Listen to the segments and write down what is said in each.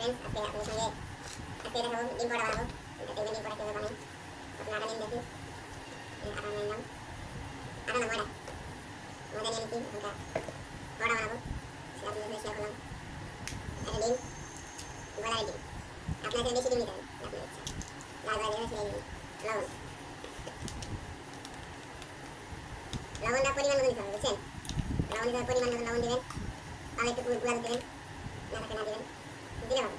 Friends আজকে আপনাদের সঙ্গে দেখাবো ডিম পড়া বানাবো। এটা দেখবেন ডিম পড়া কিভাবে বানাই। প্রথমে আটা নিন দেখি। আটা নিলাম। আটা না ময়দা নিয়ে নিচ্ছি। হালকা পড়া বানাবো সেটা আপনাদের শেয়ার করলাম। এটা ডিম গলায় ডিম আপনার এখানে বেশি ডিম নিতে হবে আপনার ইচ্ছা। লাল গলা দিয়ে ফেলে দিন। লবণটা পরিমাণ মতো দিতে হবে বুঝছেন। লবণ দিতে পরিমাণ মতো লবণ দিবেন। তাহলে একটু গুঁড়া দিতে দেবেন না থাকে না দিবেন দিলে হবে।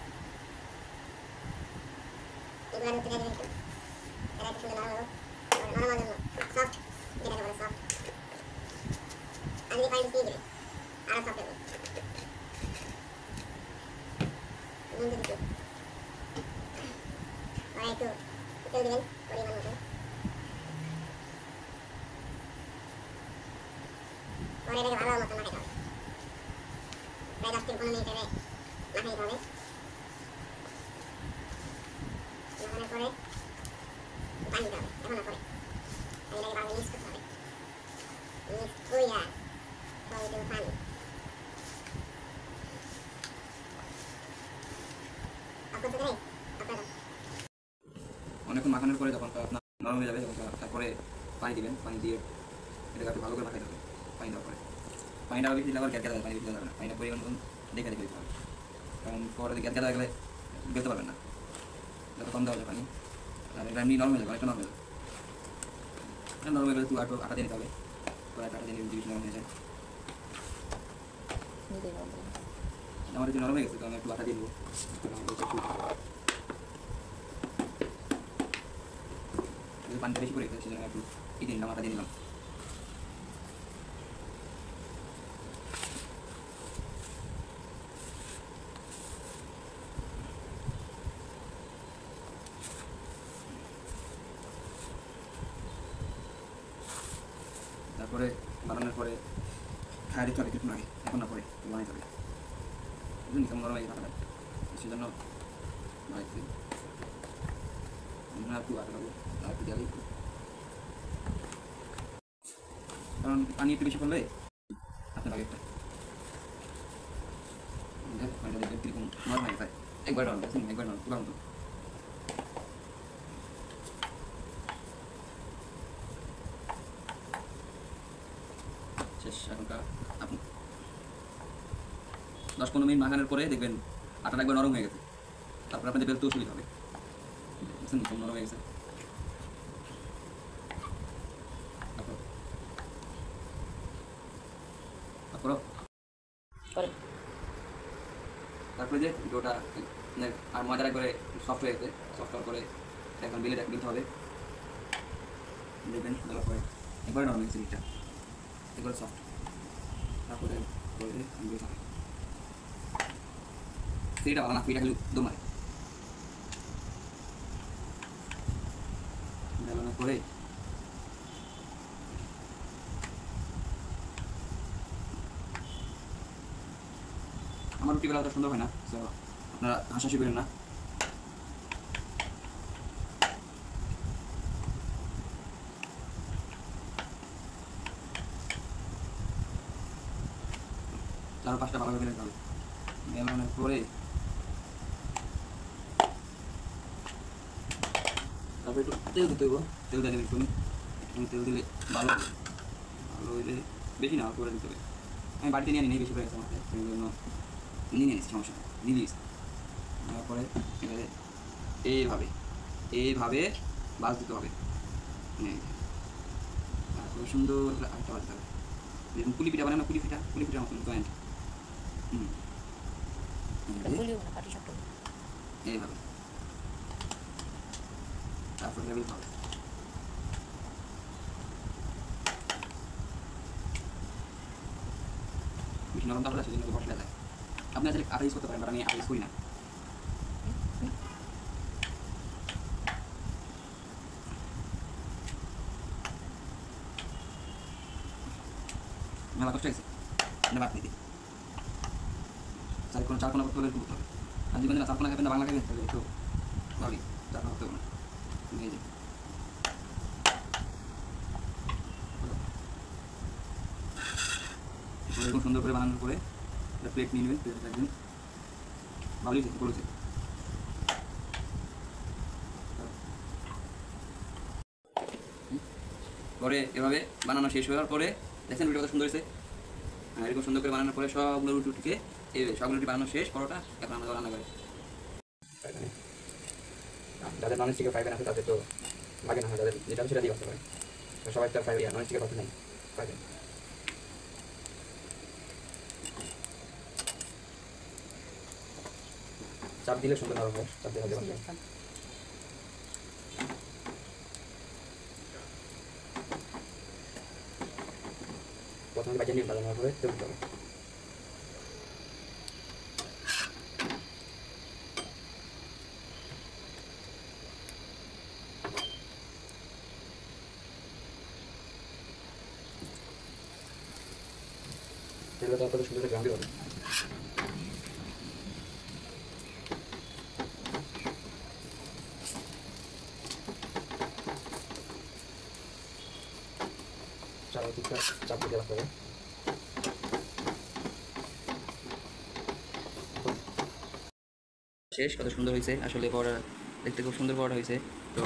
এগুলো দিতে দেবেন একটু এটা একটু সুন্দর নরম হবে নরম হওয়ার জন্য সফট যেটাকে বলে সফট। আমি যদি পানি দিয়ে দিবেন আরো সফট হবে। নুন দিতে আর একটু তেল দিবেন পরিমাণ মতো। পরে এটাকে ভালো মতো মাখাতে হবে। প্রায় 10 থেকে 15 মিনিট এটাকে মাখাতে হবে। মাখানোর পরে পানি দিতে হবে এখন পরে এটাকে ভালো মিক্স করতে হবে। মিক্স কইরা পরে পানি অনেকক্ষণ মাখানোর পরে যখন আপনার নরম হয়ে যাবে তখন তারপরে পানি দিবেন। পানি দিয়ে এটাকে একটু ভালো করে মাখাতে হবে। পানি দেওয়ার পরে পানিটা বেশি দিলে আবার গ্যাস যাবে, পানি বেশি যাবে না। পানিটা পরিমাণ মতন দেখে দেখে দিতে হবে, কারণ পরে গ্যাস গেলে বেলতে পারবেন না। যত কম দেওয়া যায় পানি আর এটা এমনি নরম হয়ে যাবে, অনেকটা নরম হয়ে যাবে। নরম হয়ে গেলে একটু আটা দিয়ে নিতে হবে। পরে আটা দিয়ে নিয়ে বেশি নরম হয়ে যায়। আমার একটু নরম হয়ে গেছে তো আমি একটু আটা দিয়ে নেবো। পানিটা বেশি করে গেছে সেজন্য একটু দিয়ে নিলাম, আটা দিয়ে নিলাম। তারপরে বানানোর পরে খাই দিতে হবে কিছুক্ষণ আগে, এখন না পরে বানাইতে হবে। বুঝুন কেমন নরম হয়ে পাঠাবেন সেজন্য বানাইতে একটু আটা দেবো আর একটু দিয়ে একটু, কারণ পানি একটু বেশি পড়লে আপনার আগে একটা পানিটা দেখবেন কীরকম নরম হয়ে যায়। একবার নরম দেখুন, একবার নরম পুরো মতো। শেষ। এখনকার আপনি 10-15 মিনিট মাখানোর পরে দেখবেন আটাটা একবার নরম হয়ে গেছে। তারপর আপনাদের বেলতেও সুবিধা হবে। বুঝছেন কেমন নরম হয়ে গেছে। তারপরে যে ডোটা আর ময়দাটা করে সফট হয়ে গেছে, সফট হওয়ার পরে এখন বেলে দিতে হবে। দেখবেন দেওয়ার পরে একবারে নরম হয়ে গেছে মিটটা, একবারে সফট। তারপরে বেলে হবে সেইটা ভালো না, পিঠা খালি দম মারে। বেলানোর পরে আমার রুটি বেলা অত সুন্দর হয় না, তো আপনারা হাসাহাসি করেন না। চার পাঁচটা ভালোভাবে বেলে নিতে হবে। বেলানোর পরে তারপরে একটু তেল দিতে হইব। তেল দিয়ে দেবেন তেল দিলে ভালো ভালো হইলে বেশি না করে দিতে হবে। আমি বাড়িতে নিয়ে নিই বেশি করে গেছে আমাকে, সেই জন্য নিয়ে নিয়েছি, সমস্যা নিয়ে নিয়েছি। তারপরে এবারে এইভাবে এইভাবে বাস দিতে হবে। তারপরে সুন্দর আরেকটা বাজতে হবে। যেরকম পুলি পিঠা বানায় না, পুলি পিঠার মতন জয়েন্ট। এইভাবে তারপরে লেবেল হবে। বেশি নরম তাহলে সেজন্য বসলে যায়। আপনি আসলে আটা ইউজ করতে পারেন, বাট আমি আটা ইউজ করি না। মেলা কষ্ট হয়েছে বাদ নিতে। চারকোনা করতে হলে একটু করতে হবে। আর জীবনে চারকোনা খাবেন না বাংলা খাবেন তাহলে একটু ভালোই চারকোনা করতে হবে না। এরকম সুন্দর করে বানানোর পরে প্লেট নিয়ে নেবেন, প্লেটে রাখবেন। ভালোই বলেছে। পরে এভাবে বানানো শেষ হওয়ার পরে দেখেন রুটি কত সুন্দর হয়েছে। এরকম সুন্দর করে বানানোর পরে সবগুলো রুটিকে এই সবগুলো রুটি বানানো শেষ পরোটা এখন আমরা রান্না করি। যাদের নন স্টিকের ফ্রাই প্যান আছে তাদের তো লাগে না, যাদের যেটা সেটা দিয়ে করতে পারে। সবাই তো ফ্রাই নন স্টিকের কথা নেই ফ্রাই প্যান। চাপ দিলে সুন্দর নরম হয়, চাপ দিয়ে ভাজতে পারবে। প্রথমে বাজিয়ে নিয়ে বাজানোর পরে তেল দিতে হবে। তেলটা তারপরে সুন্দর গ্রাম হবে। চারদিকটা চাপ দিতে রাখতে হবে। শেষ, কত সুন্দর হয়েছে আসলে পরোটা, দেখতে খুব সুন্দর পরোটা হয়েছে। তো